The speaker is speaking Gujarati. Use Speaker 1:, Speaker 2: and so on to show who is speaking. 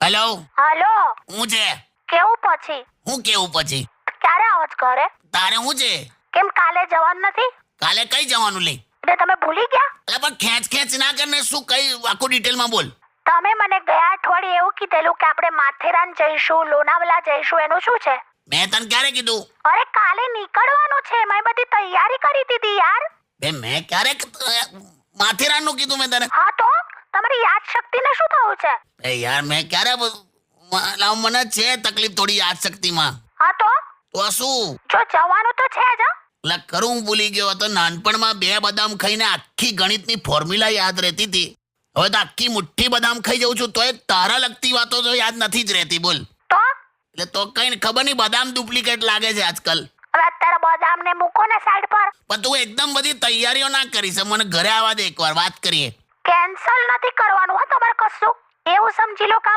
Speaker 1: હેલો
Speaker 2: હાલો,
Speaker 1: હું છે?
Speaker 2: કેવું પછી?
Speaker 1: હું કેવું પછી?
Speaker 2: ક્યારે આવો છો ઘરે?
Speaker 1: તારે હું છે?
Speaker 2: કેમ કાલે જવાનું નથી?
Speaker 1: કાલે કઈ જવાનું લે?
Speaker 2: એટલે તમે ભૂલી ગયા?
Speaker 1: અરે પણ ખેંચ ના કરને, શું કઈ આખું ડિટેલમાં બોલ.
Speaker 2: તમે મને ગયા અઠવાડિયે એવું કીધેલું કે આપણે માથેરાન જઈશું, લોનાવલા જઈશું, એનું શું છે?
Speaker 1: મેં તને ક્યારે કીધું?
Speaker 2: અરે કાલે નીકળવાનું છે, મેં બધી તૈયારી કરી દીધી યાર.
Speaker 1: બે મેં ક્યારે માથેરાનનું કીધું મેં તને?
Speaker 2: હા તો તમારી યાદ શક્તિને શું થયું છે?
Speaker 1: એ યાર મેં ક્યારે મને છે તકલીફ થોડી યાદ શક્તિમાં.
Speaker 2: હા તો
Speaker 1: શું?
Speaker 2: જો જવાનું તો છે જ.
Speaker 1: એટલે કરું હું ભૂલી ગયો હતો. નાનપણમાં 2 બદામ ખાઈને આખી ગણિતની ફોર્મ્યુલા યાદ રહેતી હતી. હવે તો આખી મુઠ્ઠી બદામ ખાઈ જાઉં છું તોય તારા લગતી વાતો તો યાદ નથી જ રહેતી. બોલ.
Speaker 2: તો
Speaker 1: એટલે તો કઈ ખબર નહીં, બદામ ડુપ્લિકેટ લાગે છે આજકાલ.
Speaker 2: હવે અત્યારે બદામ ને મૂકો ને સાઈડ પર.
Speaker 1: પણ તું એકદમ બધી તૈયારીઓ ના કરીશ. મને ઘરે આવવા દે, એકવાર વાત કરીએ.
Speaker 2: કેન્સલ નથી કરવાનું હો તમારે કશું. એવું સમજી લો કામ